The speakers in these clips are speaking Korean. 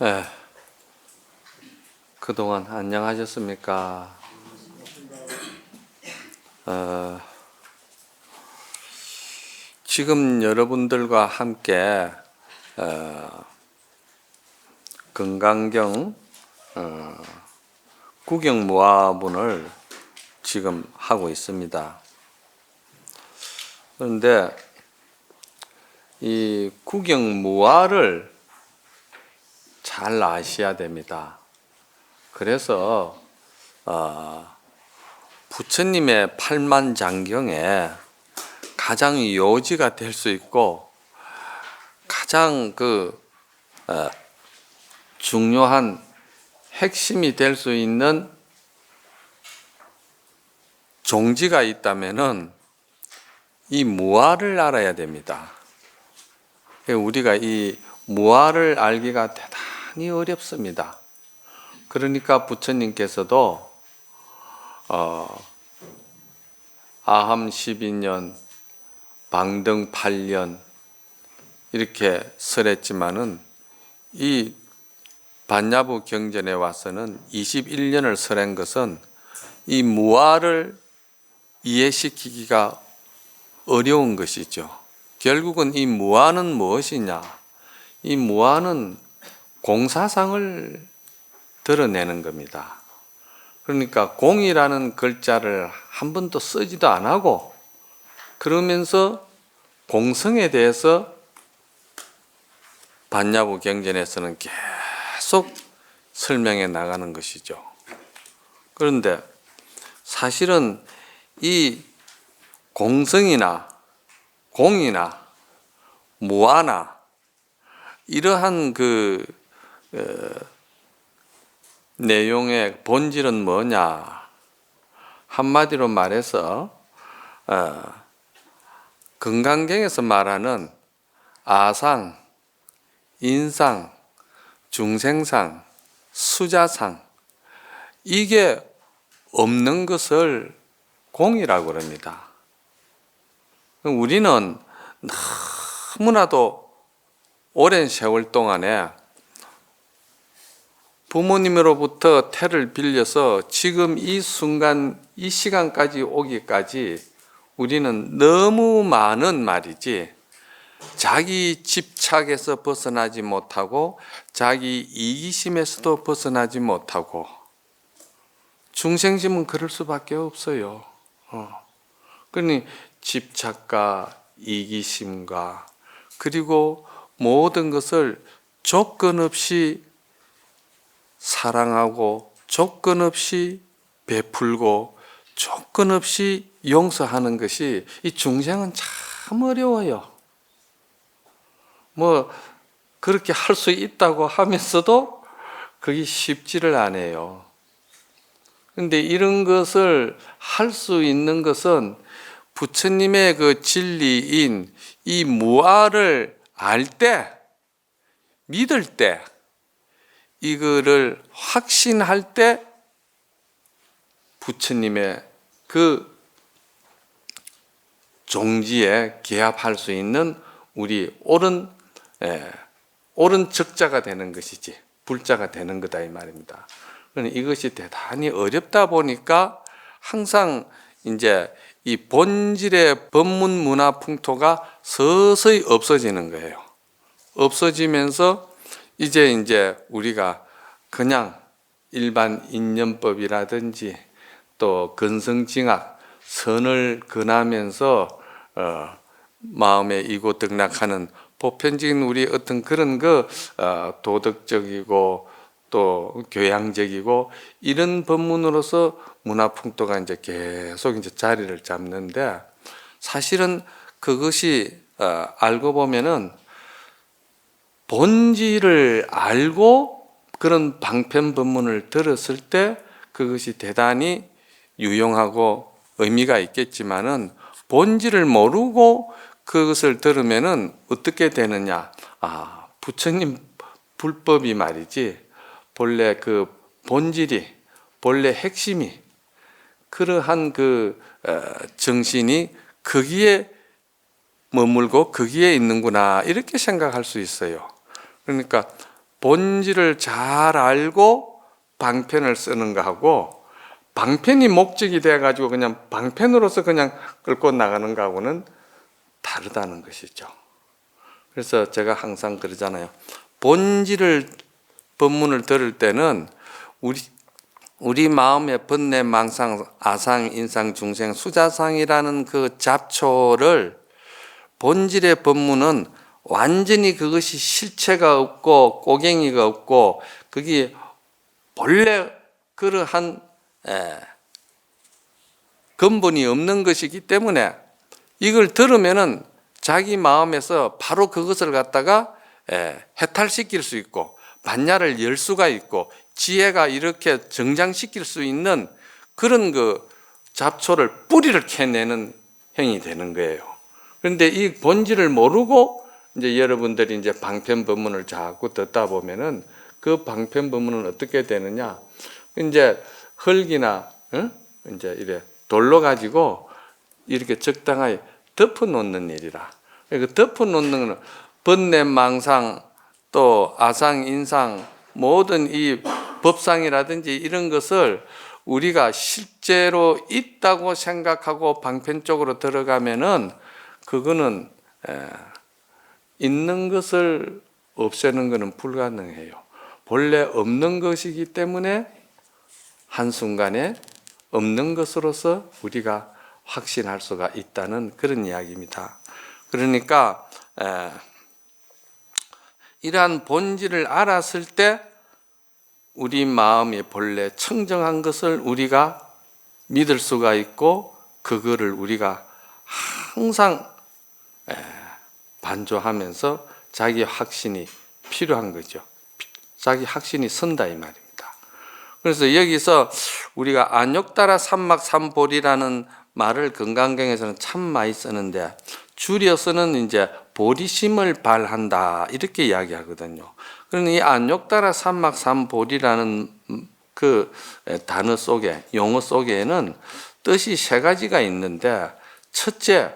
예, 그동안 안녕하셨습니까? 지금 여러분들과 함께 금강경 구경무화문을 지금 하고 있습니다. 그런데 이 구경무화를 잘 아셔야 됩니다. 그래서 부처님의 팔만장경에 가장 요지가 될 수 있고 가장 중요한 핵심이 될 수 있는 종지가 있다면은 이 무아를 알아야 됩니다. 우리가 이 무아를 알기가 대단히 어렵습니다. 그러니까 부처님께서도 아함 12년, 방등 8년 이렇게 설했지만은 이 반야부 경전에 와서는 21년을 설한 것은 이 무아를 이해시키기가 어려운 것이죠. 결국은 이 무아는 무엇이냐? 이 무아는 공사상을 드러내는 겁니다. 그러니까 공이라는 글자를 한 번도 쓰지도 안 하고 그러면서 공성에 대해서 반야부 경전에서는 계속 설명해 나가는 것이죠. 그런데 사실은 이 공성이나 공이나 무아나 이러한 내용의 본질은 뭐냐? 한마디로 말해서 금강경에서 말하는 아상, 인상, 중생상, 수자상 이게 없는 것을 공이라고 그럽니다. 우리는 너무나도 오랜 세월 동안에 부모님으로부터 태를 빌려서 지금 이 순간, 이 시간까지 오기까지 우리는 너무 많은 말이지 자기 집착에서 벗어나지 못하고 자기 이기심에서도 벗어나지 못하고 중생심은 그럴 수밖에 없어요. 그러니 집착과 이기심과 그리고 모든 것을 조건 없이 사랑하고 조건 없이 베풀고 조건 없이 용서하는 것이 이 중생은 참 어려워요. 그렇게 할 수 있다고 하면서도 그게 쉽지를 않아요. 그런데 이런 것을 할 수 있는 것은 부처님의 그 진리인 이 무아를 알 때, 믿을 때, 이거를 확신할 때 부처님의 그 종지에 개합할 수 있는 우리 옳은 적자가 되는 것이지 불자가 되는 거다 이 말입니다. 이것이 대단히 어렵다 보니까 항상 이제 이 본질의 법문 문화 풍토가 서서히 없어지는 거예요. 없어지면서 이제 우리가 그냥 일반 인연법이라든지 또 근성징악 선을 근하면서 마음에 이고등락하는 보편적인 우리 어떤 그런 도덕적이고 또 교양적이고 이런 법문으로서 문화풍토가 이제 계속 이제 자리를 잡는데 사실은 그것이 알고 보면은 본질을 알고 그런 방편 법문을 들었을 때 그것이 대단히 유용하고 의미가 있겠지만은 본질을 모르고 그것을 들으면은 어떻게 되느냐? 부처님 불법이 말이지 본래 그 본질이 본래 핵심이 그러한 정신이 거기에 머물고 거기에 있는구나 이렇게 생각할 수 있어요. 그러니까 본질을 잘 알고 방편을 쓰는 거하고 방편이 목적이 돼가지고 그냥 방편으로서 그냥 끌고 나가는 거하고는 다르다는 것이죠. 그래서 제가 항상 그러잖아요. 본질을 법문을 들을 때는 우리 마음의 번뇌, 망상, 아상, 인상, 중생, 수자상이라는 그 잡초를 본질의 법문은 완전히 그것이 실체가 없고 꼬갱이가 없고 그게 본래 그러한 근본이 없는 것이기 때문에 이걸 들으면은 자기 마음에서 바로 그것을 갖다가 해탈시킬 수 있고 반야를 열 수가 있고 지혜가 이렇게 정장시킬 수 있는 그런 그 잡초를 뿌리를 캐내는 행위 되는 거예요. 그런데 이 본질을 모르고 이제 여러분들이 이제 방편 법문을 자꾸 듣다 보면은 그 방편 법문은 어떻게 되느냐? 이제 흙이나 이제 이래 돌로 가지고 이렇게 적당하게 덮어 놓는 일이라. 그 덮어 놓는 번뇌, 망상, 또 아상, 인상 모든 이 법상이라든지 이런 것을 우리가 실제로 있다고 생각하고 방편 쪽으로 들어가면은 그거는 있는 것을 없애는 것은 불가능해요. 본래 없는 것이기 때문에 한순간에 없는 것으로서 우리가 확신할 수가 있다는 그런 이야기입니다. 그러니까 이러한 본질을 알았을 때 우리 마음이 본래 청정한 것을 우리가 믿을 수가 있고 그거를 우리가 항상 반조하면서 자기 확신이 필요한 거죠. 자기 확신이 선다 이 말입니다. 그래서 여기서 우리가 안욕따라 삼막삼보리라는 말을 건강경에서는 참 많이 쓰는데 줄여서는 이제 보리심을 발한다 이렇게 이야기하거든요. 그러니 이 안욕따라 삼막삼보리라는 그 단어 속에 용어 속에는 뜻이 세 가지가 있는데 첫째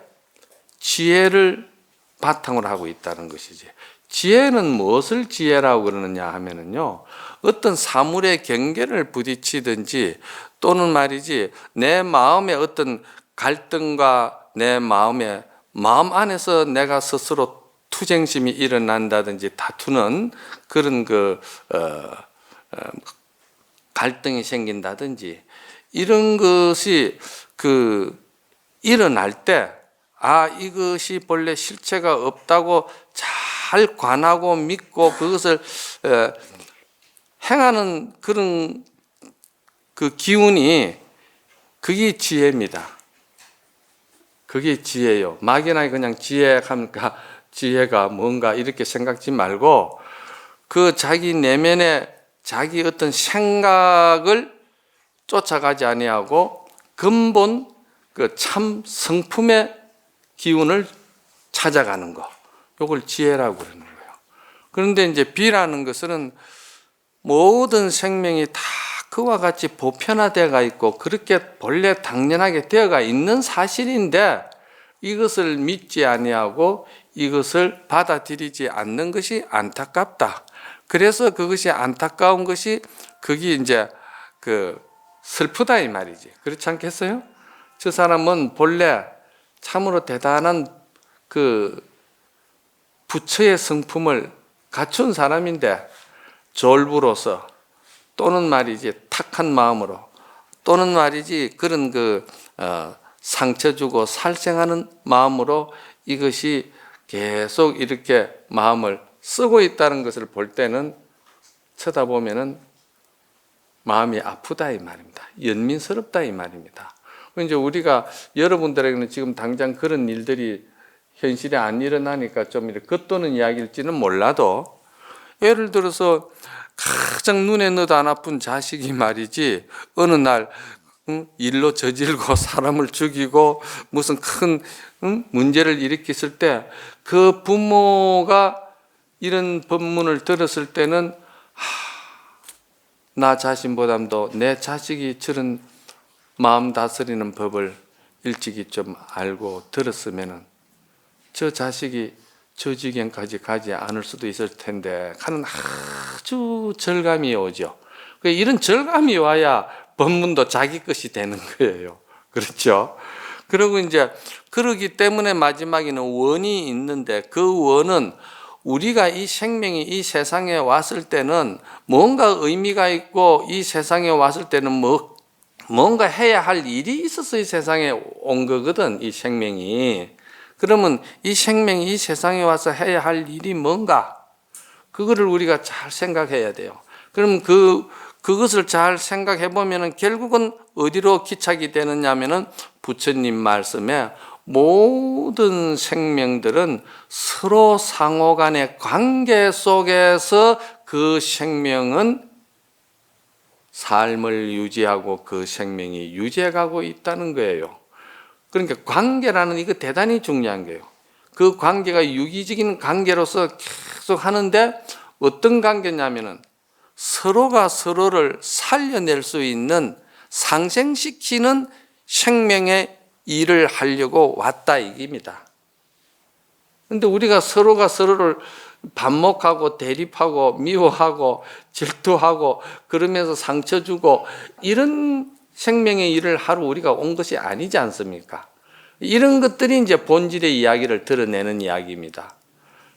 지혜를 바탕으로 하고 있다는 것이지. 지혜는 무엇을 지혜라고 그러느냐 하면은요. 어떤 사물의 경계를 부딪히든지 또는 말이지 내 마음의 어떤 갈등과 내 마음의 마음 안에서 내가 스스로 투쟁심이 일어난다든지 다투는 그런 갈등이 생긴다든지 이런 것이 일어날 때 이것이 본래 실체가 없다고 잘 관하고 믿고 그것을 행하는 그런 그 기운이 그게 지혜입니다. 그게 지혜예요. 막연하게 그냥 지혜하니까 지혜가 뭔가 이렇게 생각지 말고 그 자기 내면의 자기 어떤 생각을 쫓아가지 아니하고 근본 그 참 성품의 기운을 찾아가는 거. 이걸 지혜라고 그러는 거예요. 그런데 이제 비라는 것은 모든 생명이 다 그와 같이 보편화되어가 있고 그렇게 본래 당연하게 되어가 있는 사실인데 이것을 믿지 아니하고 이것을 받아들이지 않는 것이 안타깝다. 그래서 그것이 안타까운 것이 그게 이제 슬프다 이 말이지. 그렇지 않겠어요? 저 사람은 본래 참으로 대단한 부처의 성품을 갖춘 사람인데 졸부로서 또는 말이지 탁한 마음으로 또는 말이지 그런 상처 주고 살생하는 마음으로 이것이 계속 이렇게 마음을 쓰고 있다는 것을 볼 때는 쳐다보면은 마음이 아프다 이 말입니다. 연민스럽다 이 말입니다. 이제 우리가 여러분들에게는 지금 당장 그런 일들이 현실에 안 일어나니까 좀 이렇게 겉도는 이야기일지는 몰라도 예를 들어서 가장 눈에 넣어도 안 아픈 자식이 말이지 어느 날 일로 저질고 사람을 죽이고 무슨 큰 문제를 일으켰을 때 그 부모가 이런 법문을 들었을 때는 나 자신보다도 내 자식이 저런 마음 다스리는 법을 일찍이 좀 알고 들었으면은 저 자식이 저 지경까지 가지 않을 수도 있을 텐데 하는 아주 절감이 오죠. 이런 절감이 와야 법문도 자기 것이 되는 거예요. 그렇죠? 그리고 이제 그러기 때문에 마지막에는 원이 있는데 그 원은 우리가 이 생명이 이 세상에 왔을 때는 뭔가 의미가 있고 이 세상에 왔을 때는 뭔가 해야 할 일이 있어서 이 세상에 온 거거든, 이 생명이. 그러면 이 생명이 이 세상에 와서 해야 할 일이 뭔가? 그거를 우리가 잘 생각해야 돼요. 그럼 그것을 잘 생각해 보면은 결국은 어디로 기착이 되느냐면은 부처님 말씀에 모든 생명들은 서로 상호 간의 관계 속에서 그 생명은 삶을 유지하고 그 생명이 유지해 가고 있다는 거예요. 그러니까 관계라는 이거 대단히 중요한 거예요. 그 관계가 유기적인 관계로서 계속 하는데 어떤 관계냐면은 서로가 서로를 살려낼 수 있는 상생시키는 생명의 일을 하려고 왔다 이깁니다. 그런데 우리가 서로가 서로를 반목하고 대립하고 미워하고 질투하고 그러면서 상처 주고 이런 생명의 일을 하러 우리가 온 것이 아니지 않습니까? 이런 것들이 이제 본질의 이야기를 드러내는 이야기입니다.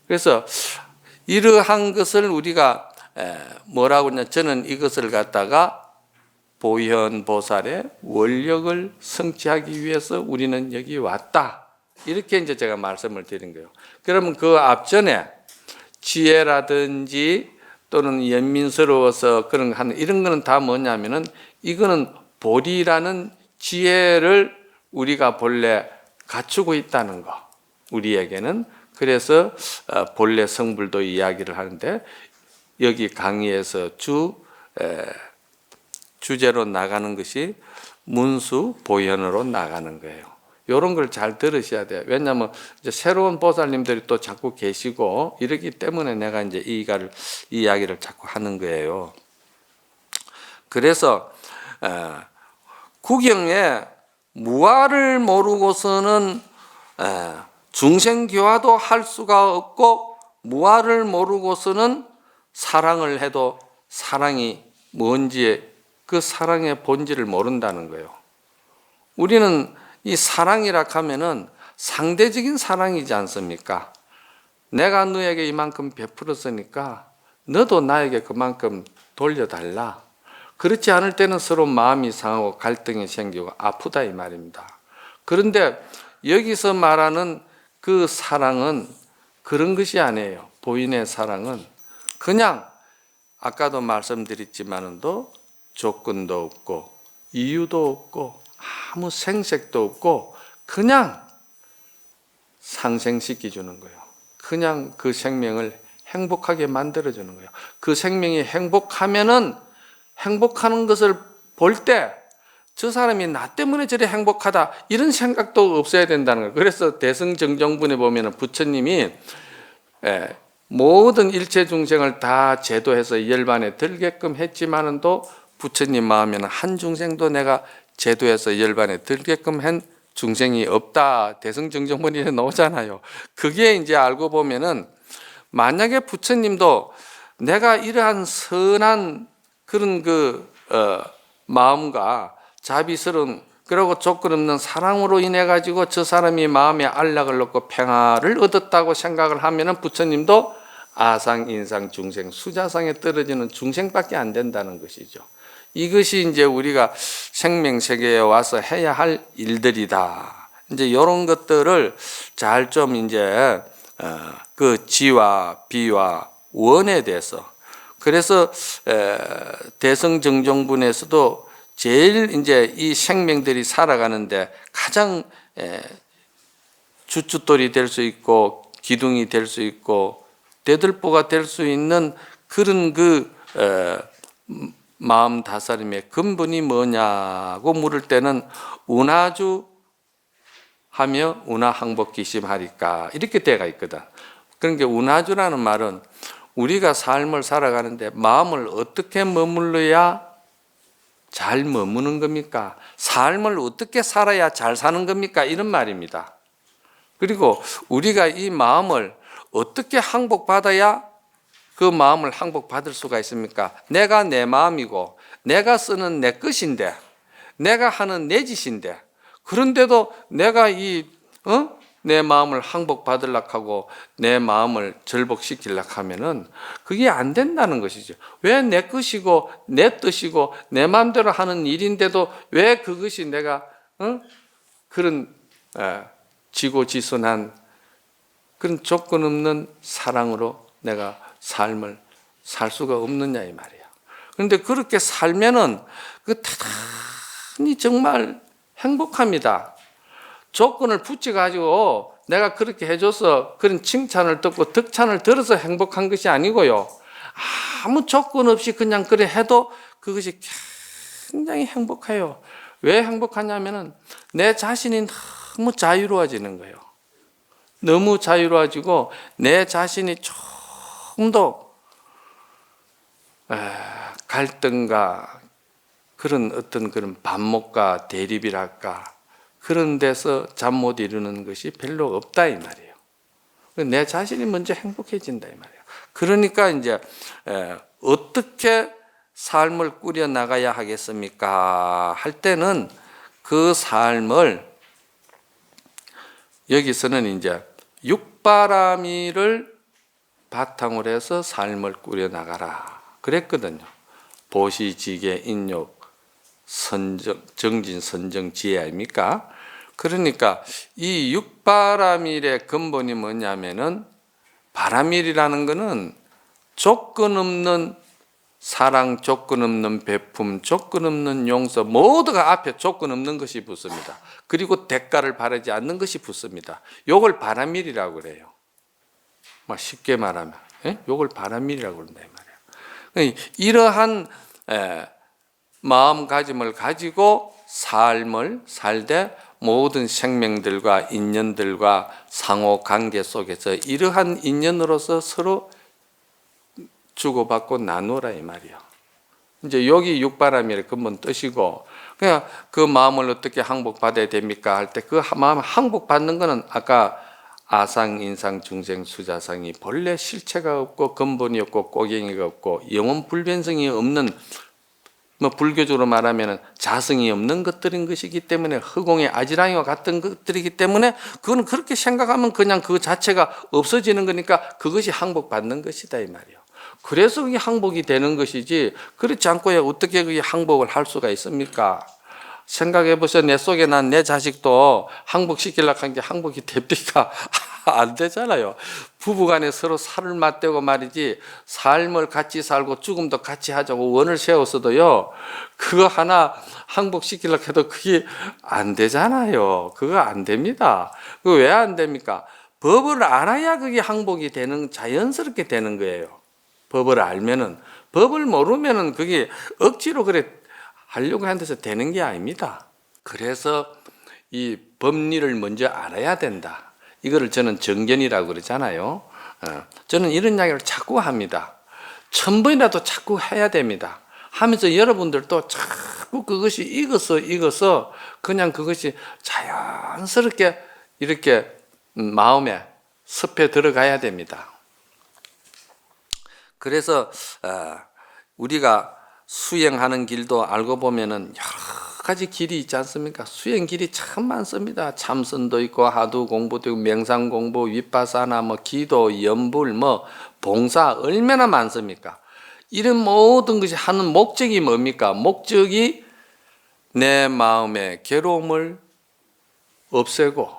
그래서 이러한 것을 우리가 뭐라고 하냐, 저는 이것을 갖다가 보현보살의 원력을 성취하기 위해서 우리는 여기 왔다. 이렇게 이제 제가 말씀을 드린 거예요. 그러면 그 앞전에 지혜라든지 또는 연민스러워서 그런 거 하는 이런 거는 다 뭐냐면은 이거는 보리라는 지혜를 우리가 본래 갖추고 있다는 거. 우리에게는. 그래서 본래 성불도 이야기를 하는데 여기 강의에서 주제로 나가는 것이 문수 보현으로 나가는 거예요. 이런 걸 잘 들으셔야 돼요. 왜냐하면 이제 새로운 보살님들이 또 자꾸 계시고 이러기 때문에 내가 이제 이 이야기를 자꾸 하는 거예요. 그래서 구경에 무아를 모르고서는 중생교화도 할 수가 없고 무아를 모르고서는 사랑을 해도 사랑이 뭔지 그 사랑의 본질을 모른다는 거예요. 우리는 이 사랑이라 하면은 상대적인 사랑이지 않습니까? 내가 너에게 이만큼 베풀었으니까 너도 나에게 그만큼 돌려달라. 그렇지 않을 때는 서로 마음이 상하고 갈등이 생기고 아프다 이 말입니다. 그런데 여기서 말하는 그 사랑은 그런 것이 아니에요. 보인의 사랑은 그냥 아까도 말씀드렸지만도 조건도 없고 이유도 없고 아무 생색도 없고 그냥 상생시켜 주는 거예요. 그냥 그 생명을 행복하게 만들어 주는 거예요. 그 생명이 행복하면은 행복하는 것을 볼 때 저 사람이 나 때문에 저래 행복하다 이런 생각도 없어야 된다는 거예요. 그래서 대승정정분에 보면은 부처님이 모든 일체 중생을 다 제도해서 열반에 들게끔 했지만은도 부처님 마음에는 한 중생도 내가 제도해서 열반에 들게끔 한 중생이 없다. 대승정정분에 나오잖아요. 그게 이제 알고 보면은 만약에 부처님도 내가 이러한 선한 그런 마음과 자비스러운 그리고 조건 없는 사랑으로 인해 가지고 저 사람이 마음에 안락을 얻고 평화를 얻었다고 생각을 하면은 부처님도 아상, 인상, 중생, 수자상에 떨어지는 중생밖에 안 된다는 것이죠. 이것이 이제 우리가 생명세계에 와서 해야 할 일들이다. 이제 이런 것들을 잘 좀 이제 그 지와 비와 원에 대해서 그래서 대승정정분에서도 제일 이제 이 생명들이 살아가는데 가장 주춧돌이 될 수 있고 기둥이 될 수 있고 대들보가 될 수 있는 그런 마음 다스림의 근본이 뭐냐고 물을 때는 운하주 하며 운하항복기심하리까 이렇게 때가 있거든. 그러니까 운하주라는 말은 우리가 삶을 살아가는데 마음을 어떻게 머물러야 잘 머무는 겁니까? 삶을 어떻게 살아야 잘 사는 겁니까? 이런 말입니다. 그리고 우리가 이 마음을 어떻게 항복받아야 그 마음을 항복받을 수가 있습니까? 내가 내 마음이고 내가 쓰는 내 것인데 내가 하는 내 짓인데 그런데도 내가 내 마음을 항복받으려고 하고 내 마음을 절복시키려고 하면은 그게 안 된다는 것이죠. 왜 내 것이고 내 뜻이고 내 마음대로 하는 일인데도 왜 그것이 내가 그런 지고지순한 그런 조건 없는 사랑으로 내가 삶을 살 수가 없느냐 이 말이야. 그런데 그렇게 살면은 그 대단히 정말 행복합니다. 조건을 붙여가지고 내가 그렇게 해줘서 그런 칭찬을 듣고 덕찬을 들어서 행복한 것이 아니고요. 아무 조건 없이 그냥 그래 해도 그것이 굉장히 행복해요. 왜 행복하냐면은 내 자신이 너무 자유로워지는 거예요. 너무 자유로워지고 내 자신이 조금 더 갈등과 그런 어떤 그런 반목과 대립이랄까 그런 데서 잠 못 이루는 것이 별로 없다 이 말이에요. 내 자신이 먼저 행복해진다 이 말이에요. 그러니까 이제 어떻게 삶을 꾸려 나가야 하겠습니까? 할 때는 그 삶을 여기서는 이제 육바라밀을 바탕으로 해서 삶을 꾸려 나가라 그랬거든요. 보시지계 인욕 정진 선정 지혜 아닙니까? 그러니까 이 육바라밀의 근본이 뭐냐면은 바라밀이라는 것은 조건 없는 사랑, 조건 없는 베품, 조건 없는 용서 모두가 앞에 조건 없는 것이 붙습니다. 그리고 대가를 바라지 않는 것이 붙습니다. 요걸 바라밀이라고 그래요. 쉽게 말하면 요걸 바라밀이라고 그런다 이 말이에요. 이러한 마음가짐을 가지고 삶을 살되 모든 생명들과 인연들과 상호관계 속에서 이러한 인연으로서 서로 주고받고 나누라 이 말이에요. 이제 여기 육바라밀의 근본 뜻이고 그냥 그 마음을 어떻게 항복받아야 됩니까? 할 때 그 마음 항복받는 거는 아까 아상, 인상, 중생, 수자상이 본래 실체가 없고 근본이 없고 꼬갱이가 없고 영원 불변성이 없는 불교적으로 말하면 자성이 없는 것들인 것이기 때문에 허공의 아지랑이와 같은 것들이기 때문에 그건 그렇게 생각하면 그냥 그 자체가 없어지는 거니까 그것이 항복받는 것이다 이 말이에요. 그래서 그게 항복이 되는 것이지 그렇지 않고 어떻게 그게 항복을 할 수가 있습니까? 생각해 보세요. 내 속에 난 내 자식도 항복시키려고 한 게 항복이 됩니까? 안 되잖아요. 부부간에 서로 살을 맞대고 말이지 삶을 같이 살고 죽음도 같이 하자고 원을 세웠어도요 그거 하나 항복시키려고 해도 그게 안 되잖아요. 그거 안 됩니다. 그거 왜 안 됩니까? 법을 알아야 그게 항복이 되는 자연스럽게 되는 거예요. 법을 알면은 법을 모르면은 그게 억지로 그래 하려고 하는 데서 되는 게 아닙니다. 그래서 이 법리를 먼저 알아야 된다. 이거를 저는 정견이라고 그러잖아요. 저는 이런 이야기를 자꾸 합니다. 1000번이라도 자꾸 해야 됩니다. 하면서 여러분들도 자꾸 그것이 익어서 그냥 그것이 자연스럽게 이렇게 마음에 습해 들어가야 됩니다. 그래서 우리가 수행하는 길도 알고 보면은 여러 가지 길이 있지 않습니까? 수행 길이 참 많습니다. 참선도 있고 하두 공부도 있고 명상 공부, 윗바사나 기도, 염불, 봉사 얼마나 많습니까? 이런 모든 것이 하는 목적이 뭡니까? 목적이 내 마음의 괴로움을 없애고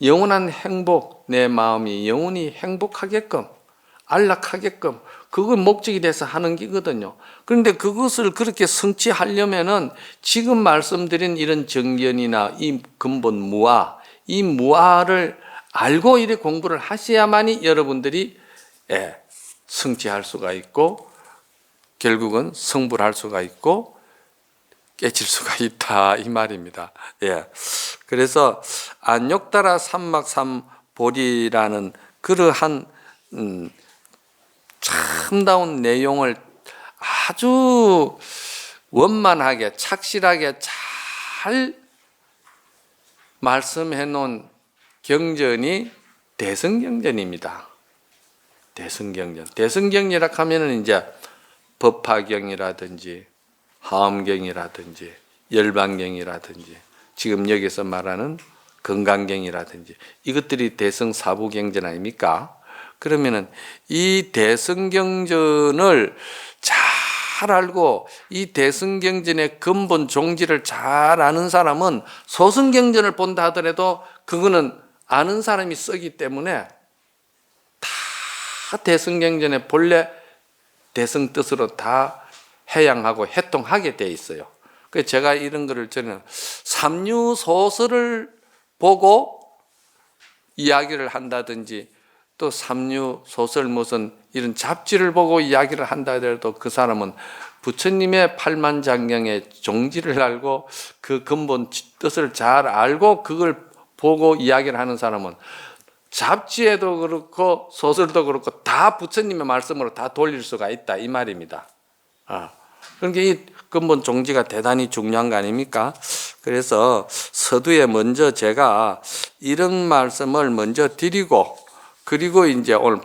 영원한 행복, 내 마음이 영원히 행복하게끔 안락하게끔 그걸 목적이 돼서 하는 거거든요. 그런데 그것을 그렇게 성취하려면은 지금 말씀드린 이런 정견이나 이 근본 무아, 이 무아를 알고 이렇게 공부를 하셔야만이 여러분들이 성취할 수가 있고 결국은 성불할 수가 있고 깨칠 수가 있다 이 말입니다. 그래서 안욕따라 삼막삼보리라는 그러한 참다운 내용을 아주 원만하게 착실하게 잘 말씀해 놓은 경전이 대성경전입니다. 대승경전. 대승경이라 하면은 이제 법화경이라든지 하엄경이라든지 열반경이라든지 지금 여기서 말하는 건강경이라든지 이것들이 대승사부경전 아닙니까? 그러면은 이 대승경전을 잘 알고 이 대승경전의 근본 종지를 잘 아는 사람은 소승경전을 본다 하더라도 그거는 아는 사람이 쓰기 때문에 다 대승경전의 본래 대승 뜻으로 다 해양하고 해통하게 돼 있어요. 그래서 제가 이런 거를 저는 삼류소설을 보고 이야기를 한다든지 또 삼류소설 무슨 이런 잡지를 보고 이야기를 한다 하더라도 그 사람은 부처님의 팔만장경의 종지를 알고 그 근본 뜻을 잘 알고 그걸 보고 이야기를 하는 사람은 잡지에도 그렇고 소설도 그렇고 다 부처님의 말씀으로 다 돌릴 수가 있다 이 말입니다. 그러니까 이 근본 종지가 대단히 중요한 거 아닙니까? 그래서 서두에 먼저 제가 이런 말씀을 먼저 드리고 그리고 이제 오늘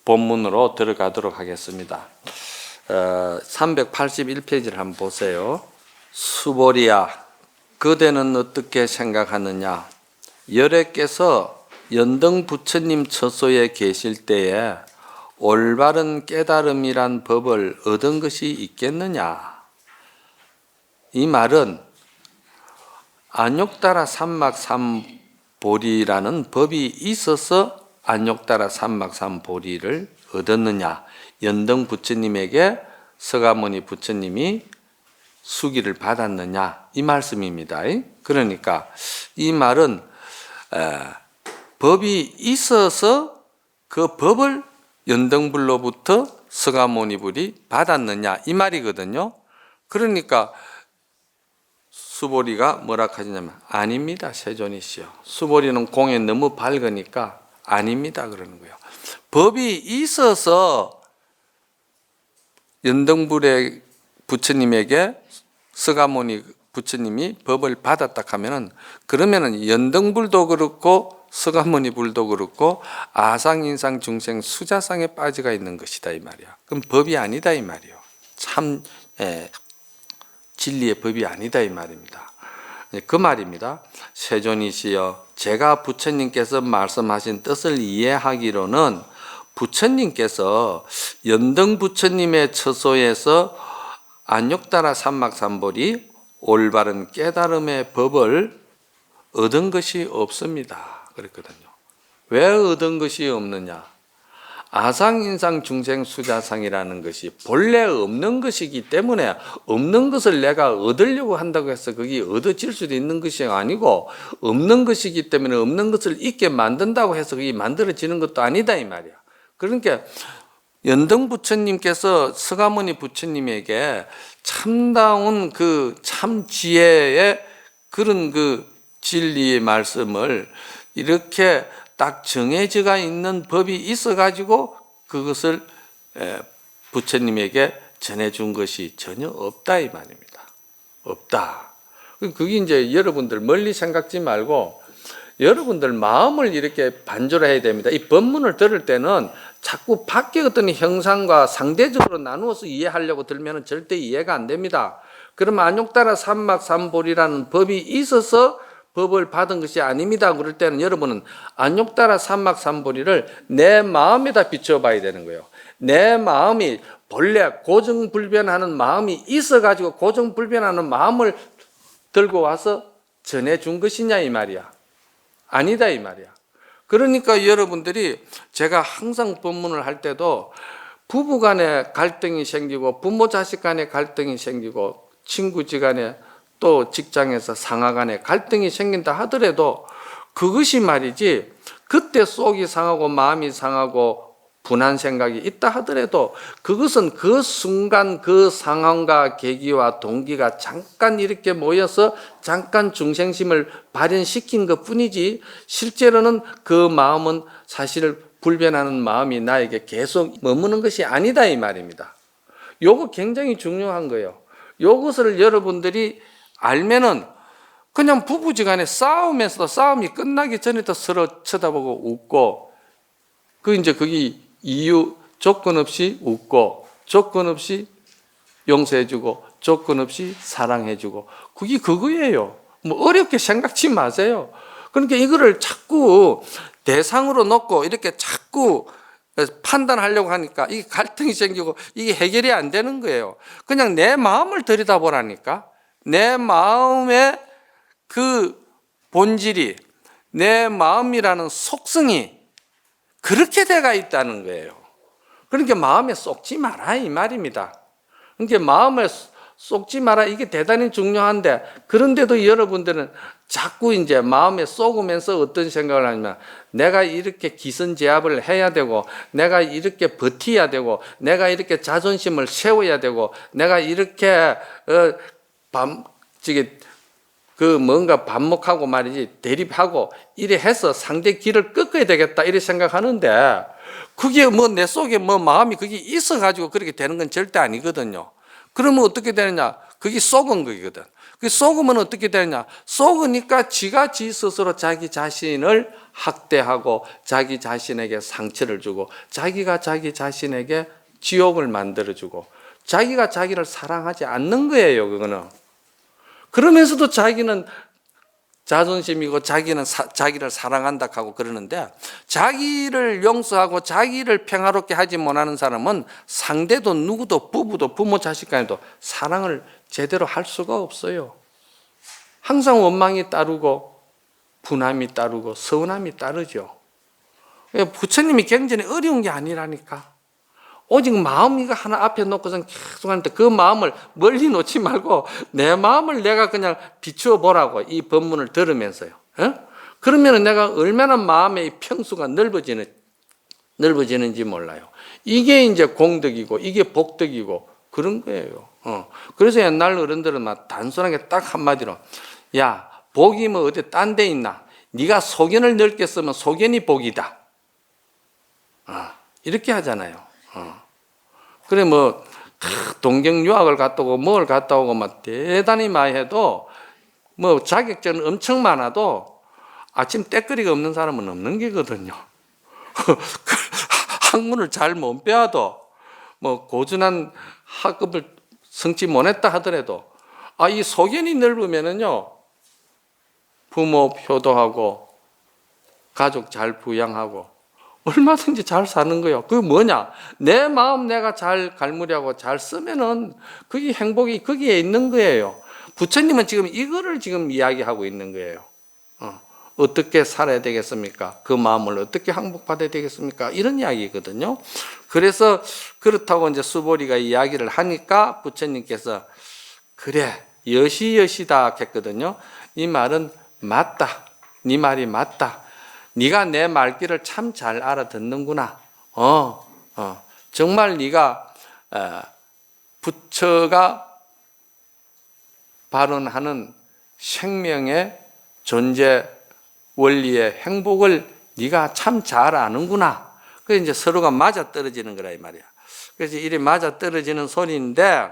본문으로 들어가도록 하겠습니다. 381페이지를 한번 보세요. 수보리야, 그대는 어떻게 생각하느냐? 열애께서 연등 부처님 처소에 계실 때에 올바른 깨달음이란 법을 얻은 것이 있겠느냐? 이 말은 안욕따라 삼막삼보리라는 법이 있어서 안욕따라 삼막삼보리를 얻었느냐? 연등 부처님에게 서가모니 부처님이 수기를 받았느냐? 이 말씀입니다. 그러니까 이 말은 법이 있어서 그 법을 연등불로부터 서가모니불이 받았느냐 이 말이거든요. 그러니까 수보리가 뭐라 하시냐면 아닙니다. 세존이시여. 수보리는 공에 너무 밝으니까 아닙니다 그러는 거예요. 법이 있어서 연등불의 부처님에게 서가모니 부처님이 법을 받았다 하면은 그러면은 연등불도 그렇고 서가모니 불도 그렇고 아상인상 중생 수자상에 빠져가 있는 것이다 이 말이야. 그럼 법이 아니다 이 말이요. 참 진리의 법이 아니다 이 말입니다. 그 말입니다. 세존이시여, 제가 부처님께서 말씀하신 뜻을 이해하기로는 부처님께서 연등 부처님의 처소에서 안욕따라 삼막삼보리 올바른 깨달음의 법을 얻은 것이 없습니다. 그랬거든요. 왜 얻은 것이 없느냐? 아상인상 중생수자상이라는 것이 본래 없는 것이기 때문에 없는 것을 내가 얻으려고 한다고 해서 그게 얻어질 수도 있는 것이 아니고 없는 것이기 때문에 없는 것을 있게 만든다고 해서 그게 만들어지는 것도 아니다 이 말이야. 그러니까 연등 부처님께서 서가모니 부처님에게 참다운 그 참지혜의 그런 그 진리의 말씀을 이렇게 딱 정해져가 있는 법이 있어가지고 그것을 부처님에게 전해준 것이 전혀 없다 이 말입니다. 없다. 그게 이제 여러분들 멀리 생각지 말고 여러분들 마음을 이렇게 반조해야 됩니다. 이 법문을 들을 때는 자꾸 밖에 어떤 형상과 상대적으로 나누어서 이해하려고 들면 절대 이해가 안 됩니다. 그러면 안욕따라 삼막삼보리라는 법이 있어서 법을 받은 것이 아닙니다. 그럴 때는 여러분은 안욕따라 삼막삼보리를 내 마음에다 비춰봐야 되는 거예요. 내 마음이 본래 고정불변하는 마음이 있어가지고 고정불변하는 마음을 들고 와서 전해준 것이냐 이 말이야. 아니다 이 말이야. 그러니까 여러분들이 제가 항상 법문을 할 때도 부부 간에 갈등이 생기고 부모 자식 간에 갈등이 생기고 친구지간에 또 직장에서 상하 간에 갈등이 생긴다 하더라도 그것이 말이지 그때 속이 상하고 마음이 상하고 분한 생각이 있다 하더라도 그것은 그 순간 그 상황과 계기와 동기가 잠깐 이렇게 모여서 잠깐 중생심을 발현시킨 것 뿐이지 실제로는 그 마음은 사실 불변하는 마음이 나에게 계속 머무는 것이 아니다 이 말입니다. 요거 굉장히 중요한 거예요. 요것을 여러분들이 알면은 그냥 부부지간에 싸우면서도 싸움이 끝나기 전에도 서로 쳐다보고 웃고 이제 거기 이유 조건 없이 웃고 조건 없이 용서해주고 조건 없이 사랑해주고 그게 그거예요. 뭐 어렵게 생각지 마세요. 그러니까 이거를 자꾸 대상으로 놓고 이렇게 자꾸 판단하려고 하니까 이게 갈등이 생기고 이게 해결이 안 되는 거예요. 그냥 내 마음을 들여다보라니까. 내 마음의 그 본질이, 내 마음이라는 속성이 그렇게 돼가 있다는 거예요. 그러니까 마음에 쏙지 마라 이 말입니다. 그러니까 마음에 쏙지 마라 이게 대단히 중요한데, 그런데도 여러분들은 자꾸 이제 마음에 쏙으면서 어떤 생각을 하냐면 내가 이렇게 기선제압을 해야 되고 내가 이렇게 버텨야 되고 내가 이렇게 자존심을 세워야 되고 내가 이렇게 뭔가 반목하고 말이지 대립하고 이래 해서 상대 길을 꺾어야 되겠다 이렇게 생각하는데, 그게 뭐 내 속에 뭐 마음이 그게 있어가지고 그렇게 되는 건 절대 아니거든요. 그러면 어떻게 되느냐? 그게 속은 거거든. 그 속으면 어떻게 되느냐? 속으니까 지가 지 스스로 자기 자신을 학대하고 자기 자신에게 상처를 주고 자기가 자기 자신에게 지옥을 만들어주고 자기가 자기를 사랑하지 않는 거예요. 그거는. 그러면서도 자기는 자존심이고 자기는 자기를 사랑한다 하고 그러는데, 자기를 용서하고 자기를 평화롭게 하지 못하는 사람은 상대도 누구도 부부도 부모 자식 간에도 사랑을 제대로 할 수가 없어요. 항상 원망이 따르고 분함이 따르고 서운함이 따르죠. 부처님이 굉장히 어려운 게 아니라니까. 오직 마음 이거 하나 앞에 놓고선 계속 하는데 그 마음을 멀리 놓지 말고 내 마음을 내가 그냥 비추어 보라고, 이 법문을 들으면서요. 그러면 내가 얼마나 마음의 평수가 넓어지는지 몰라요. 이게 이제 공덕이고 이게 복덕이고 그런 거예요. 그래서 옛날 어른들은 막 단순하게 딱 한마디로, 야, 복이 뭐 어디 딴 데 있나? 네가 소견을 넓게 쓰면 소견이 복이다. 이렇게 하잖아요. 그래 뭐 동경 유학을 갔다 오고 뭘 갔다 오고 막 대단히 많이 해도 뭐 자격증은 엄청 많아도 아침 때거리가 없는 사람은 없는 게거든요. 학문을 잘 못 배워도 뭐 고준한 학급을 성취 못했다 하더라도 이 소견이 넓으면은요 부모 효도하고 가족 잘 부양하고 얼마든지 잘 사는 거예요. 그게 뭐냐? 내 마음 내가 잘 갈무리하고 잘 쓰면은 그게 행복이 거기에 있는 거예요. 부처님은 지금 이거를 지금 이야기하고 있는 거예요. 어떻게 살아야 되겠습니까? 그 마음을 어떻게 항복받아야 되겠습니까? 이런 이야기거든요. 그래서 그렇다고 이제 수보리가 이야기를 하니까 부처님께서 그래, 여시여시다 했거든요. 이 말은 맞다. 네 말이 맞다. 네가 내 말귀를 참 잘 알아듣는구나. 정말 네가 부처가 발언하는 생명의 존재 원리의 행복을 네가 참 잘 아는구나. 그래서 이제 서로가 맞아 떨어지는 거라 이 말이야. 그래서 이래 맞아 떨어지는 소리인데,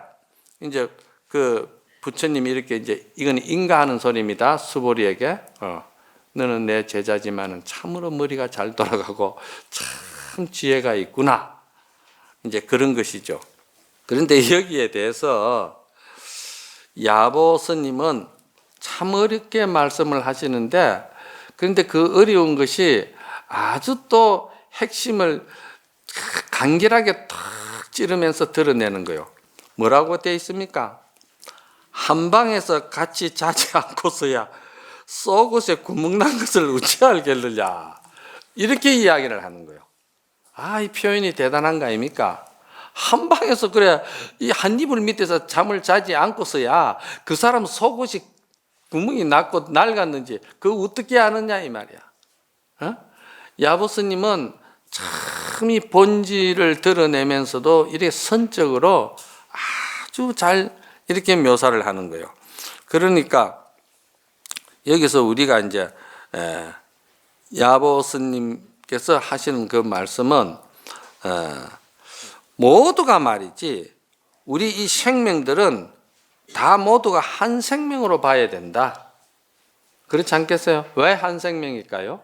이제 그 부처님이 이렇게 이제 이건 인가하는 소리입니다. 수보리에게. 너는 내 제자지만은 참으로 머리가 잘 돌아가고 참 지혜가 있구나. 이제 그런 것이죠. 그런데 여기에 대해서 야보 스님은 참 어렵게 말씀을 하시는데, 그런데 그 어려운 것이 아주 또 핵심을 간결하게 탁 찌르면서 드러내는 거예요. 뭐라고 되어 있습니까? 한 방에서 같이 자지 않고서야 쏘곳에 구멍난 것을 어찌 알겠느냐, 이렇게 이야기를 하는 거예요. 이 표현이 대단한 거 아닙니까? 한 방에서 그래 이 한 이불 밑에서 잠을 자지 않고서야 그 사람 속옷이 구멍이 났고 낡았는지 그거 어떻게 아느냐 이 말이야. 야보스님은 참 이 본질을 드러내면서도 이렇게 선적으로 아주 잘 이렇게 묘사를 하는 거예요. 그러니까 여기서 우리가 이제 야보스님께서 하시는 그 말씀은 모두가 말이지, 우리 이 생명들은 다 모두가 한 생명으로 봐야 된다. 그렇지 않겠어요? 왜 한 생명일까요?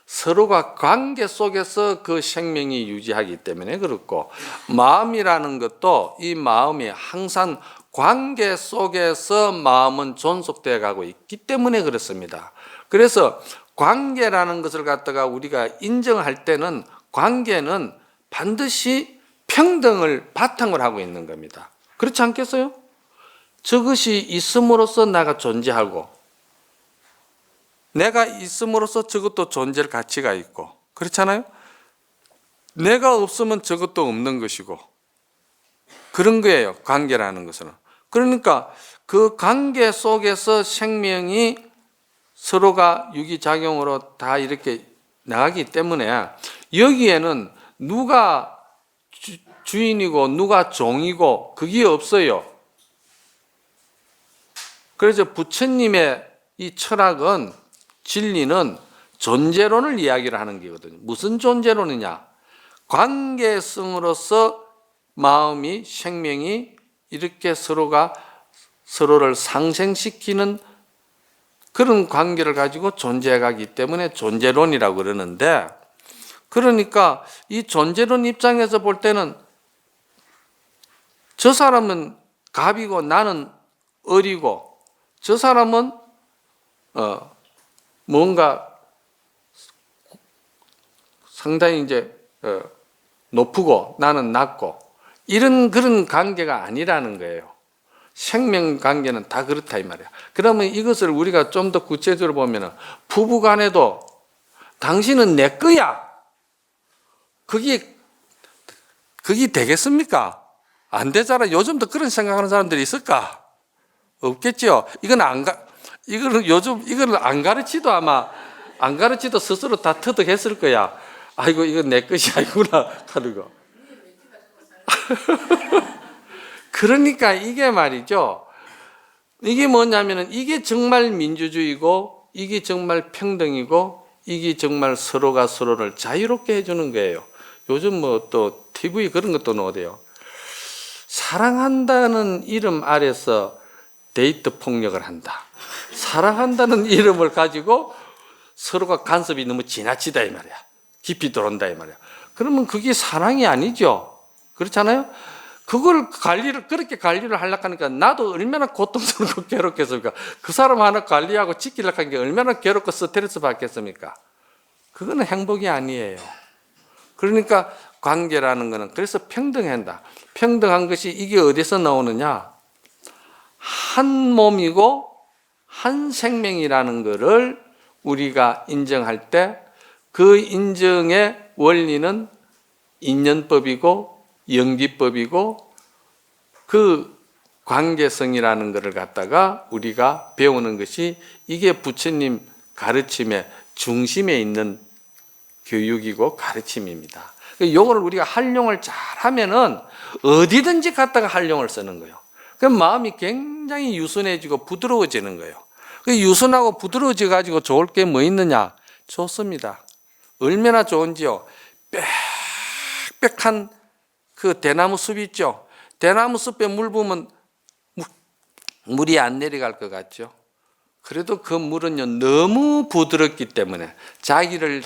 서로가 관계 속에서 그 생명이 유지하기 때문에 그렇고, 마음이라는 것도 이 마음이 항상 관계 속에서 마음은 존속되어 가고 있기 때문에 그렇습니다. 그래서 관계라는 것을 갖다가 우리가 인정할 때는 관계는 반드시 평등을 바탕으로 하고 있는 겁니다. 그렇지 않겠어요? 저것이 있음으로써 나가 존재하고, 내가 있음으로써 저것도 존재할 가치가 있고, 그렇잖아요? 내가 없으면 저것도 없는 것이고, 그런 거예요, 관계라는 것은. 그러니까 그 관계 속에서 생명이 서로가 유기작용으로 다 이렇게 나가기 때문에 여기에는 누가 주인이고 누가 종이고 그게 없어요. 그래서 부처님의 이 철학은, 진리는 존재론을 이야기를 하는 거거든요. 무슨 존재론이냐? 관계성으로서 마음이, 생명이 이렇게 서로가 서로를 상생시키는 그런 관계를 가지고 존재해가기 때문에 존재론이라고 그러는데, 그러니까 이 존재론 입장에서 볼 때는 저 사람은 갑이고 나는 을이고, 저 사람은 뭔가 상당히 이제 높고 나는 낮고, 이런 그런 관계가 아니라는 거예요. 생명 관계는 다 그렇다 이 말이야. 그러면 이것을 우리가 좀 더 구체적으로 보면은, 부부 간에도 당신은 내 거야, 그게 되겠습니까? 안 되잖아. 요즘도 그런 생각하는 사람들이 있을까? 없겠죠. 이거는 요즘 이거는 안 가르치도 아마 안 가르치도 스스로 다 터득했을 거야. 아이고 이건 내 것이 아니구나 하는 거. 그러니까 이게 말이죠. 이게 뭐냐면은, 이게 정말 민주주의고, 이게 정말 평등이고, 이게 정말 서로가 서로를 자유롭게 해주는 거예요. 요즘 뭐 또 TV 그런 것도 나오대요. 사랑한다는 이름 아래서 데이트 폭력을 한다. 사랑한다는 이름을 가지고 서로가 간섭이 너무 지나치다 이 말이야. 깊이 들어온다 이 말이야. 그러면 그게 사랑이 아니죠. 그렇잖아요? 그걸 그렇게 관리를 하려고 하니까 나도 얼마나 고통스럽고 괴롭겠습니까? 그 사람 하나 관리하고 지키려고 하는 게 얼마나 괴롭고 스트레스 받겠습니까? 그거는 행복이 아니에요. 그러니까 관계라는 거는 그래서 평등한다. 평등한 것이 이게 어디서 나오느냐? 한 몸이고 한 생명이라는 것을 우리가 인정할 때, 그 인정의 원리는 인연법이고 연기법이고, 그 관계성이라는 것을 갖다가 우리가 배우는 것이, 이게 부처님 가르침의 중심에 있는 교육이고 가르침입니다. 이걸 우리가 활용을 잘하면은 어디든지 갖다가 활용을 쓰는 거예요. 그럼 마음이 굉장히 유순해지고 부드러워지는 거예요. 유순하고 부드러워져 가지고 좋을 게 뭐 있느냐? 좋습니다. 얼마나 좋은지요. 빽빽한 그 대나무 숲 있죠. 대나무 숲에 물 부으면 물이 안 내려갈 것 같죠. 그래도 그 물은요 너무 부드럽기 때문에 자기를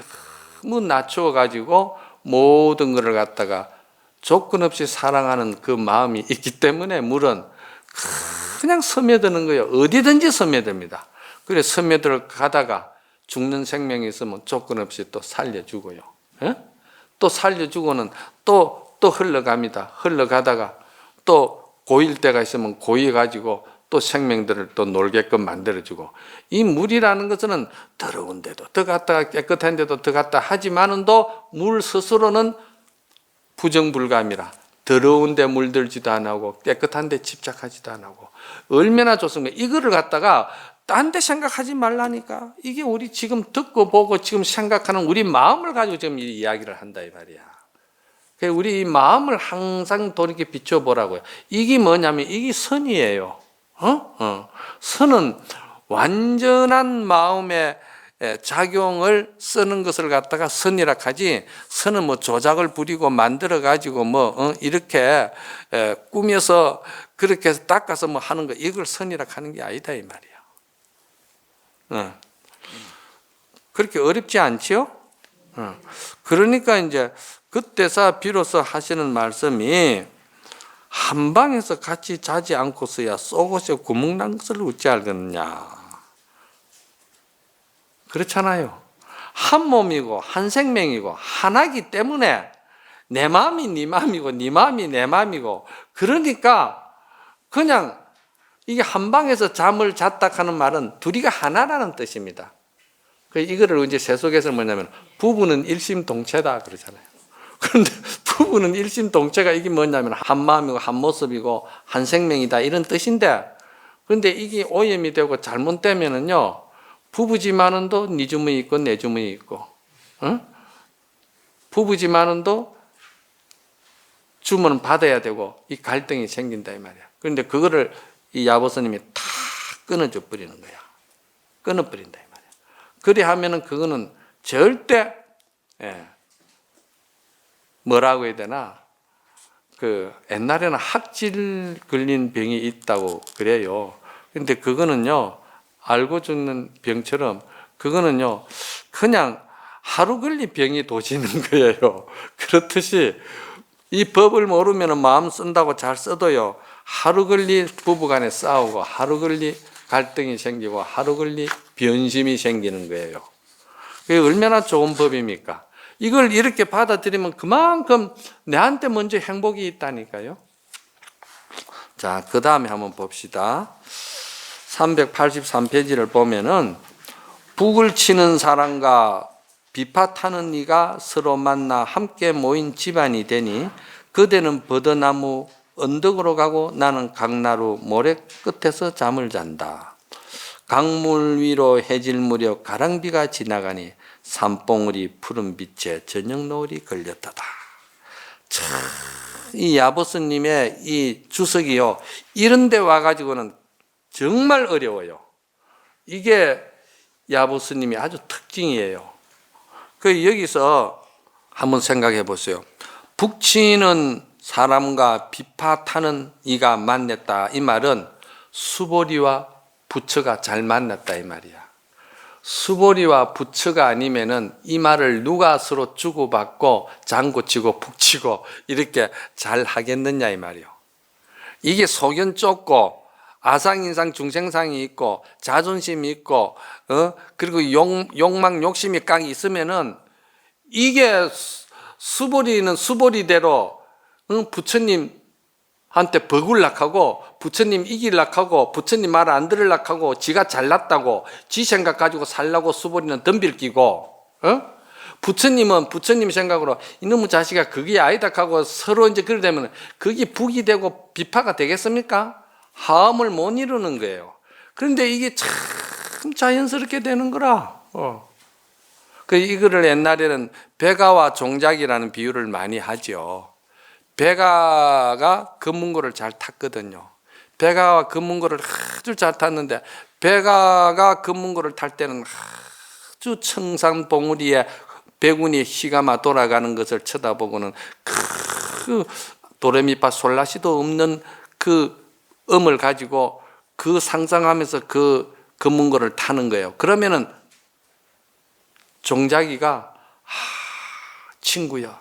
너무 낮추어 가지고 모든 것을 갖다가 조건 없이 사랑하는 그 마음이 있기 때문에 물은 그냥 스며드는 거예요. 어디든지 스며듭니다. 그래 스며들 가다가 죽는 생명이 있으면 조건 없이 또 살려주고요. 또 살려주고는 또 흘러갑니다. 흘러가다가 또 고일 때가 있으면 고여가지고 또 생명들을 또 놀게끔 만들어주고, 이 물이라는 것은 더러운 데도 더 갔다가 깨끗한 데도 더 갔다 하지만은도 물 스스로는 부정불감이라 더러운 데 물들지도 안 하고 깨끗한 데 집착하지도 안 하고 얼마나 좋습니까? 이거를 갖다가 딴 데 생각하지 말라니까. 이게 우리 지금 듣고 보고 지금 생각하는 우리 마음을 가지고 지금 이 이야기를 한다 이 말이야. 우리 이 마음을 항상 돌이켜 비춰보라고요. 이게 뭐냐면 이게 선이에요. 선은 완전한 마음의 작용을 쓰는 것을 갖다가 선이라 하지, 선은 뭐 조작을 부리고 만들어 가지고 뭐 이렇게 꾸며서 그렇게 해서 닦아서 뭐 하는 거, 이걸 선이라 하는 게 아니다 이 말이야. 그렇게 어렵지 않지요? 그러니까 이제 그때서 비로소 하시는 말씀이 한 방에서 같이 자지 않고서야 속옷에 구멍 난 것을 어찌 알겠느냐. 그렇잖아요. 한 몸이고 한 생명이고 하나이기 때문에 내 마음이 네 마음이고 네 마음이 내 마음이고, 그러니까 그냥 이게 한 방에서 잠을 잤다 하는 말은 둘이가 하나라는 뜻입니다. 이거를 이제 세속에서 뭐냐면 부부는 일심동체다 그러잖아요. 그런데 부부는 일심동체가 이게 뭐냐면 한 마음이고 한 모습이고 한 생명이다 이런 뜻인데, 그런데 이게 오염이 되고 잘못되면은요, 부부지만은도 네 주머니 있고 내 주머니 있고, 응? 부부지만은도 주문은 받아야 되고 이 갈등이 생긴다 이 말이야. 그런데 그거를 이 야보스님이 다 끊어져 버리는 거야. 끊어버린다 이 말이야. 그리 하면은 그거는 절대 뭐라고 해야 되나, 그 옛날에는 학질 걸린 병이 있다고 그래요. 근데 그거는요, 알고 죽는 병처럼 그거는요 그냥 하루 걸린 병이 도지는 거예요. 그렇듯이 이 법을 모르면 마음 쓴다고 잘 써도요, 하루 걸리 부부간에 싸우고 하루 걸리 갈등이 생기고 하루 걸리 변심이 생기는 거예요. 그게 얼마나 좋은 법입니까? 이걸 이렇게 받아들이면 그만큼 내한테 먼저 행복이 있다니까요. 자, 그 다음에 한번 봅시다. 383페이지를 보면은 북을 치는 사람과 비파타는 이가 서로 만나 함께 모인 집안이 되니 그대는 버드나무 언덕으로 가고 나는 강나루 모래 끝에서 잠을 잔다. 강물 위로 해질 무렵 가랑비가 지나가니 산봉우리 푸른 빛에 저녁 노을이 걸렸다다. 참, 이 야보스님의 이 주석이요, 이런 데 와가지고는 정말 어려워요. 이게 야보스님이 아주 특징이에요. 여기서 한번 생각해 보세요. 북치는 사람과 비파 타는 이가 만났다. 이 말은 수보리와 부처가 잘 만났다 이 말이야. 수보리와 부처가 아니면은 이 말을 누가 서로 주고받고 장구치고 북치고 이렇게 잘 하겠느냐 이 말이요. 이게 소견 좁고 아상인상 중생상이 있고 자존심이 있고 그리고 욕망 욕심이 깡 있으면은 이게 수보리는 수보리대로 부처님한테 버굴락하고 부처님 이길락하고 부처님 말 안 들으락하고 지가 잘났다고 지 생각 가지고 살라고 수보리는 덤빌 끼고, 부처님은 부처님 생각으로 이놈의 자식아 그게 아니다 하고 서로 이제 그래 되면 그게 북이 되고 비파가 되겠습니까? 화음을 못 이루는 거예요. 그런데 이게 참 자연스럽게 되는 거라. 이거를 옛날에는 백아와 종작이라는 비유를 많이 하죠. 백아가 금문고를 잘 탔거든요. 백아와 금문고를 아주 잘 탔는데 백아가 금문고를 탈 때는 아주 청산봉우리에 백운이 희가마 돌아가는 것을 쳐다보고는 그 도레미파 솔라시도 없는 그 음을 가지고 그 상상하면서 그 금문고를 타는 거예요. 그러면은 종자기가 친구야,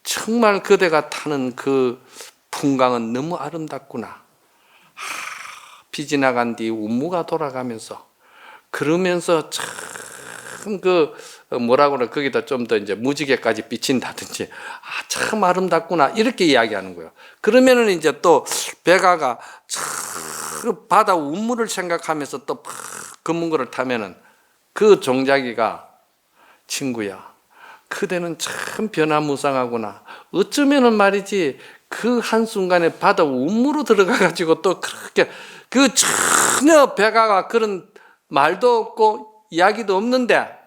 정말 그대가 타는 그 풍광은 너무 아름답구나. 비 지나간 뒤 운무가 돌아가면서 그러면서 참 뭐라고 그래, 거기다 좀 더 이제 무지개까지 비친다든지 참 아름답구나 이렇게 이야기하는 거예요. 그러면은 이제 또 백아가 참 바다 운무를 생각하면서 또 금문고를 타면은 그 종자기가 친구야, 그대는 참 변화무쌍하구나. 어쩌면은 말이지 그 한순간에 바다 운무로 들어가가지고 또 그렇게 그 전혀 백아가 그런 말도 없고 이야기도 없는데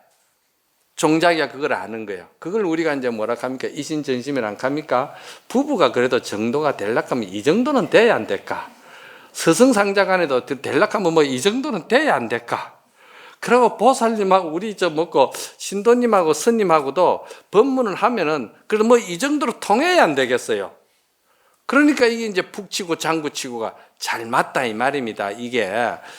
종자기가 그걸 아는 거예요. 그걸 우리가 이제 뭐라 합니까? 이신전심이라 합니까? 부부가 그래도 정도가 되려면 이 정도는 돼야 안 될까? 스승상자 간에도 되려면 뭐 이 정도는 돼야 안 될까? 그리고 보살님하고 우리 신도님하고 스님하고도 법문을 하면은 그래도 뭐 이 정도로 통해야 안 되겠어요. 그러니까 이게 이제 푹 치고 장구 치고가 잘 맞다 이 말입니다. 이게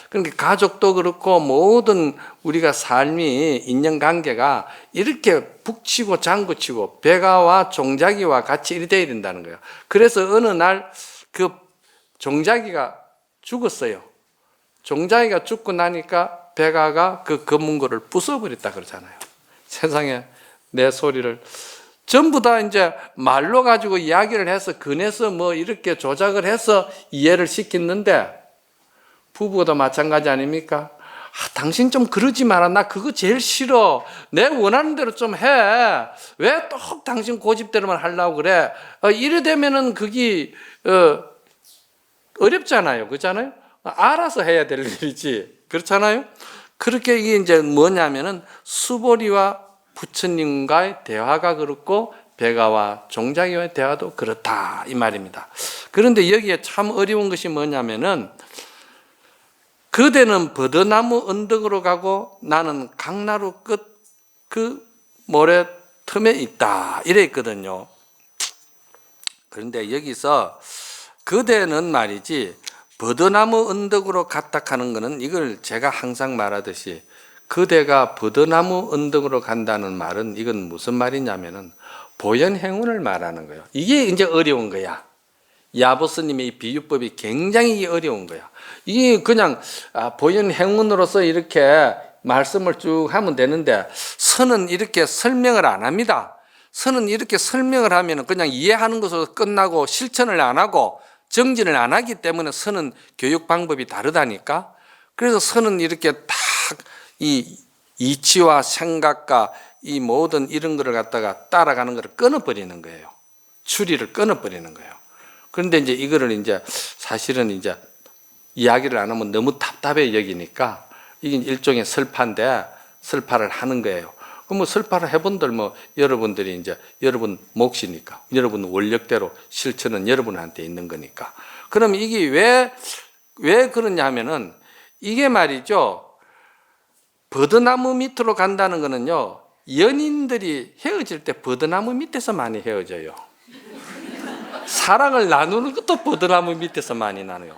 그러니까 가족도 그렇고 모든 우리가 삶이 인연관계가 이렇게 푹 치고 장구 치고 배가와 종자기와 같이 이렇게 돼야 된다는 거예요. 그래서 어느 날 그 종자기가 죽었어요. 종자기가 죽고 나니까 배가가 그 검은고를 부숴버렸다 그러잖아요. 세상에 내 소리를 전부 다 이제 말로 가지고 이야기를 해서 그네서 뭐 이렇게 조작을 해서 이해를 시켰는데 부부도 마찬가지 아닙니까? 당신 좀 그러지 마라. 나 그거 제일 싫어. 내 원하는 대로 좀 해. 왜 또 당신 고집대로만 하려고 그래? 이래 되면은 그게 어렵잖아요. 그렇잖아요? 알아서 해야 될 일이지. 그렇잖아요? 그렇게 이게 이제 뭐냐면은 수보리와 부처님과의 대화가 그렇고 배가와 종자기와의 대화도 그렇다 이 말입니다. 그런데 여기에 참 어려운 것이 뭐냐면은 그대는 버드나무 언덕으로 가고 나는 강나루 끝 그 모래 틈에 있다 이래 있거든요. 그런데 여기서 그대는 말이지 버드나무 언덕으로 갔다 하는 것은 이걸 제가 항상 말하듯이 그대가 버드나무 언덕으로 간다는 말은 이건 무슨 말이냐면은 보현행운을 말하는 거예요. 이게 이제 어려운 거야. 야보스님의 이 비유법이 굉장히 어려운 거야. 이게 그냥 보현행운으로서 이렇게 말씀을 쭉 하면 되는데 선은 이렇게 설명을 안 합니다. 선은 이렇게 설명을 하면 그냥 이해하는 것으로 끝나고 실천을 안 하고 정진을 안 하기 때문에 선은 교육 방법이 다르다니까. 그래서 선은 이렇게 딱 이 이치와 생각과 이 모든 이런 거를 갖다가 따라가는 것을 끊어버리는 거예요. 추리를 끊어버리는 거예요. 그런데 이제 이거를 이제 사실은 이제 이야기를 안 하면 너무 답답해 여기니까 이게 일종의 설파인데 설파를 하는 거예요. 그럼 뭐 설파를 해본들 뭐 여러분들이 이제 여러분 몫이니까 여러분 원력대로 실천은 여러분한테 있는 거니까. 그럼 이게 왜 그러냐 하면은 이게 말이죠. 버드나무 밑으로 간다는 거는요. 연인들이 헤어질 때 버드나무 밑에서 많이 헤어져요. 사랑을 나누는 것도 버드나무 밑에서 많이 나눠요.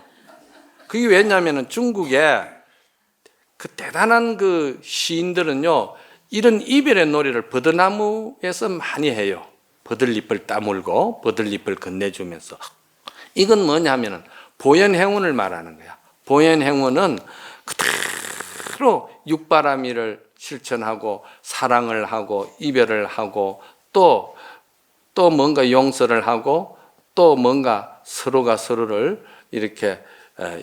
그게 왜냐하면 중국에 그 대단한 그 시인들은요. 이런 이별의 노래를 버드나무에서 많이 해요. 버들잎을 따물고 버들잎을 건네주면서. 이건 뭐냐면은 보현행운을 말하는 거야. 보현행운은 그대로 육바라밀을 실천하고 사랑을 하고 이별을 하고 또 뭔가 용서를 하고 또 뭔가 서로가 서로를 이렇게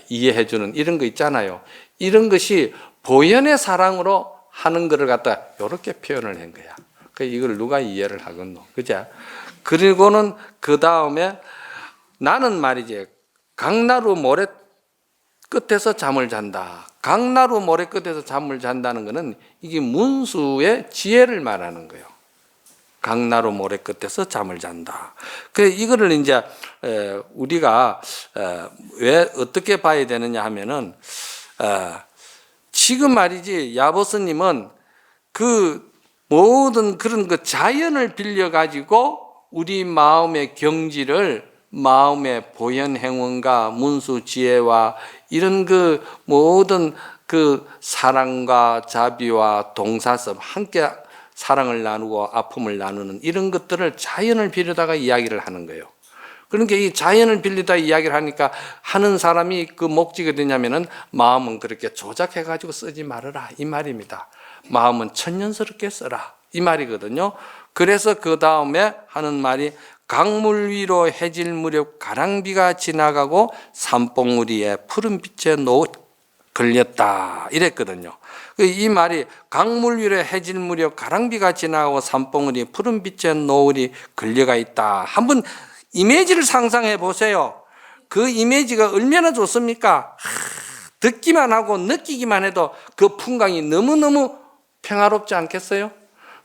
이해해주는 이런 거 있잖아요. 이런 것이 보현의 사랑으로 하는 것을 갖다 이렇게 표현을 한 거야. 이걸 누가 이해를 하겠노? 그죠? 그리고는 그 다음에 나는 말이지 강나루 모래 끝에서 잠을 잔다. 강나루 모래 끝에서 잠을 잔다는 것은 이게 문수의 지혜를 말하는 거예요. 강나루 모래 끝에서 잠을 잔다. 이거를 이제 우리가 왜 어떻게 봐야 되느냐 하면은 지금 말이지 야보스님은 그 모든 그런 그 자연을 빌려 가지고 우리 마음의 경지를 마음의 보현행운과 문수지혜와 이런 그 모든 그 사랑과 자비와 동사섭 함께 사랑을 나누고 아픔을 나누는 이런 것들을 자연을 빌려다가 이야기를 하는 거예요. 그러니까 이 자연을 빌리다 이야기를 하니까 하는 사람이 그 목적이 되냐면은 마음은 그렇게 조작해 가지고 쓰지 말아라 이 말입니다. 마음은 천연스럽게 써라 이 말이거든요. 그래서 그 다음에 하는 말이 강물 위로 해질 무렵 가랑비가 지나가고 산봉우리에 푸른 빛에 걸렸다 이랬거든요. 이 말이 강물 위로 해질 무렵 가랑비가 지나가고 산봉우리 푸른 빛에 노을이 걸려가 있다. 한번 이미지를 상상해 보세요. 그 이미지가 얼마나 좋습니까? 듣기만 하고 느끼기만 해도 그 풍광이 너무너무 평화롭지 않겠어요?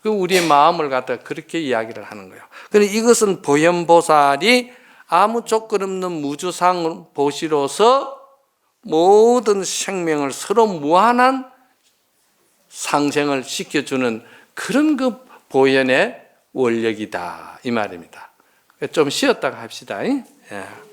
우리의 마음을 갖다 그렇게 이야기를 하는 거예요. 그런데 이것은 보현보살이 아무 조건 없는 무주상 보시로서 모든 생명을 서로 무한한 상생을 시켜주는 그런 그 보현의 원력이다 이 말입니다. 좀 쉬었다가 합시다. 예.